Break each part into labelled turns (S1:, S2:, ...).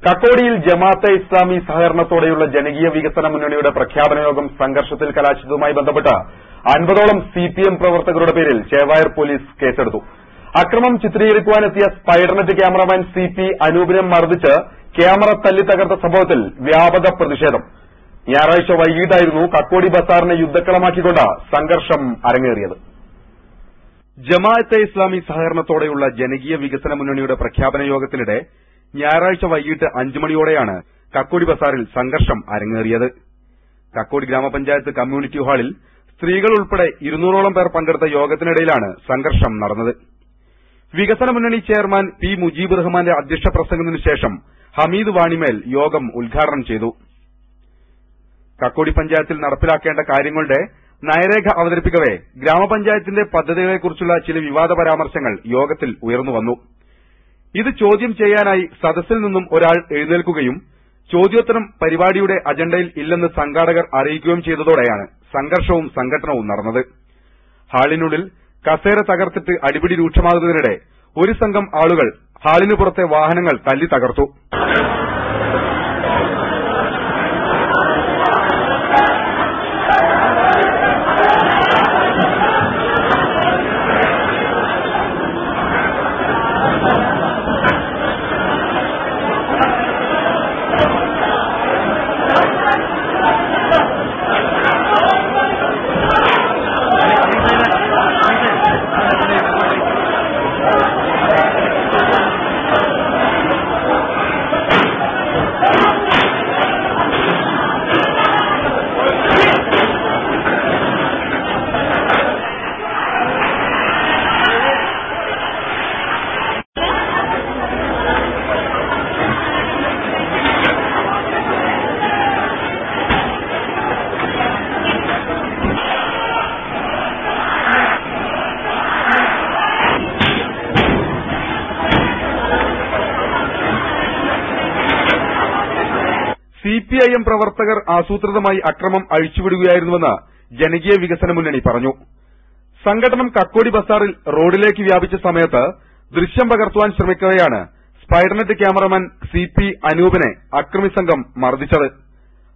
S1: കക്കോടിയിൽ ജമാഅത്തെ ഇസ്ലാമി സഹകരണത്തോടെയുള്ള ജനകീയ വികസന മുന്നണിയുടെ പ്രഖ്യാപന യോഗം സംഘർഷത്തിൽ കലാശിച്ചതുമായി ബന്ധപ്പെട്ട് 50ഓളം സിപിഎം പ്രവർത്തകരുടെ പേരിൽ ചേവായൂർ പോലീസ് കേസെടുത്തു. അക്രമം ചിത്രീകരിക്കുവാനെത്തിയ സ്പൈഡർനെറ്റ് ക്യാമറമാൻ സിപി അനൂപിനെ മർദ്ദിച്ച് ക്യാമറ തല്ലി തകർത്ത സംഭവത്തിൽ വ്യാപക പ്രതിഷേധം. ഞായറാഴ്ച വൈകിട്ടായിരുന്നു കക്കോടി ബസാറിനെ യുദ്ധക്കളമാക്കിക്കൊണ്ട് സംഘർഷം അരങ്ങേറിയത്. ജമാഅത്തെ ഇസ്ലാമി സഹകരണത്തോടെയുള്ള ജനകീയ വികസന മുന്നണിയുടെ പ്രഖ്യാപന യോഗത്തിനിടെ ഞായറാഴ്ച വൈകിട്ട് 5 മണിയോടെയാണ് കക്കോടി ബസാറിൽ സംഘർഷം അരങ്ങേറിയത്. കക്കോടി ഗ്രാമപഞ്ചായത്ത് കമ്മ്യൂണിറ്റി ഹാളിൽ സ്ത്രീകൾ ഉൾപ്പെടെ 200ഓളം പേർ പങ്കെടുത്ത യോഗത്തിനിടയിലാണ് സംഘർഷം നടന്നത്. വികസന മുന്നണി ചെയർമാൻ പി മുജീബ് റഹ്മാന്റെ അധ്യക്ഷ പ്രസംഗത്തിനു ശേഷം ഹമീദ് വാണിമേൽ യോഗം ഉദ്ഘാടനം ചെയ്തു. കക്കോടി പഞ്ചായത്തിൽ നടപ്പിലാക്കേണ്ട കാര്യങ്ങളുടെ നയരേഖ അവതരിപ്പിക്കവെ ഗ്രാമപഞ്ചായത്തിന്റെ പദ്ധതികളെക്കുറിച്ചുള്ള ചില വിവാദ പരാമർശങ്ങൾ യോഗത്തിൽ ഉയർന്നുവന്നു. ഇത് ചോദ്യം ചെയ്യാനായി സദസ്സിൽ നിന്നും ഒരാൾ എഴുന്നേൽക്കുകയും ചോദ്യോത്തരം പരിപാടിയുടെ അജണ്ടയിൽ ഇല്ലെന്ന് സംഘാടകർ അറിയിക്കുകയും ചെയ്തതോടെയാണ് സംഘർഷവും സംഘട്ടനവും നടന്നത്. ഹാളിനുള്ളിൽ കസേര തകർത്തിട്ട് അടിപിടി രൂക്ഷമാകുന്നതിനിടെ ഒരു സംഘം ആളുകൾ ഹാളിനു പുറത്തെ വാഹനങ്ങൾ തല്ലി തകർത്തു. സിപിഐഎം പ്രവർത്തകർ ആസൂത്രിതമായി അക്രമം അഴിച്ചുവിടുകയായിരുന്നുവെന്ന് ജനകീയ വികസന മുന്നണി പറഞ്ഞു. സംഘടനം കക്കോടി ബസാറിൽ റോഡിലേക്ക് വ്യാപിച്ച സമയത്ത് ദൃശ്യം പകർത്തുവാൻ ശ്രമിക്കവെയാണ് സ്പൈഡർനെറ്റ് ക്യാമറമാൻ സിപി അനൂപിനെ അക്രമി സംഘം മർദ്ദിച്ചത്.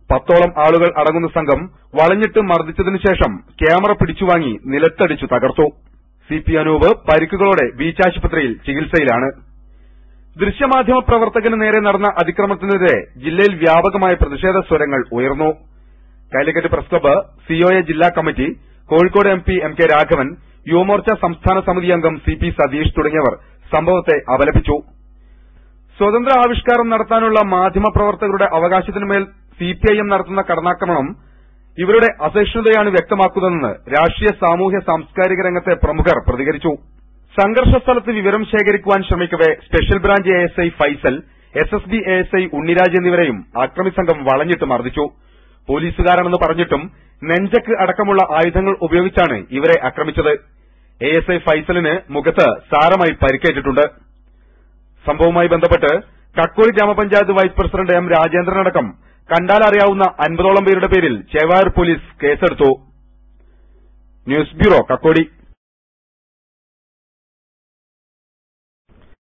S1: 10ഓളം ആളുകൾ അടങ്ങുന്ന സംഘം വളഞ്ഞിട്ട് മർദ്ദിച്ചതിനുശേഷം ക്യാമറ പിടിച്ചുവാങ്ങി നിലത്തടിച്ചു തകർത്തു. സിപി അനൂപ് പരിക്കുകളോടെ ബീച്ച് ആശുപത്രിയിൽ ചികിത്സയിലാണ്. ദൃശ്യമാധ്യമ പ്രവർത്തകന് നേരെ നടന്ന അതിക്രമത്തിനെതിരെ ജില്ലയിൽ വ്യാപകമായ പ്രതിഷേധ സ്വരങ്ങൾ ഉയർന്നു. കാലിക്കറ്റ് പ്രസ് ക്ലബ്ബ്, സിഒഎ ജില്ലാ കമ്മിറ്റി, കോഴിക്കോട് എംപി എം കെ രാഘവൻ, യുവമോർച്ച സംസ്ഥാന സമിതി അംഗം സിപി സതീഷ് തുടങ്ങിയവർ സംഭവത്തെ അപലപിച്ചു. സ്വതന്ത്ര ആവിഷ്കാരം നടത്താനുള്ള മാധ്യമപ്രവർത്തകരുടെ അവകാശത്തിനുമേൽ സിപിഐഎം നടത്തുന്ന കടന്നാക്രമണം ഇവരുടെ അസഹിഷ്ണുതയാണ് വ്യക്തമാക്കുന്നതെന്ന് രാഷ്ട്രീയ സാമൂഹ്യ സാംസ്കാരിക രംഗത്തെ പ്രമുഖർ പ്രതികരിച്ചു. സംഘർഷ സ്ഥലത്ത് വിവരം ശേഖരിക്കുവാൻ ശ്രമിക്കവെ special branch ASI Faisal, SSB ASI Unniraj എന്നിവരെയും അക്രമി സംഘം വളഞ്ഞിട്ട് മർദ്ദിച്ചു. പോലീസുകാരാണെന്ന് പറഞ്ഞിട്ടും നെഞ്ചക്ക് അടക്കമുള്ള ആയുധങ്ങൾ ഉപയോഗിച്ചാണ് ഇവരെ ആക്രമിച്ചത്. എഎസ്ഐ ഫൈസലിന് മുഖത്ത് സാരമായി പരിക്കേറ്റിട്ടുണ്ട്. സംഭവവുമായി ബന്ധപ്പെട്ട് കക്കോടി ഗ്രാമപഞ്ചായത്ത് വൈസ് പ്രസിഡന്റ് എം രാജേന്ദ്രനടക്കം കണ്ടാലറിയാവുന്ന 50ഓളം പേരുടെ പേരിൽ ചേവായൂർ പോലീസ് കേസെടുത്തു. News bureau, Kakkodi.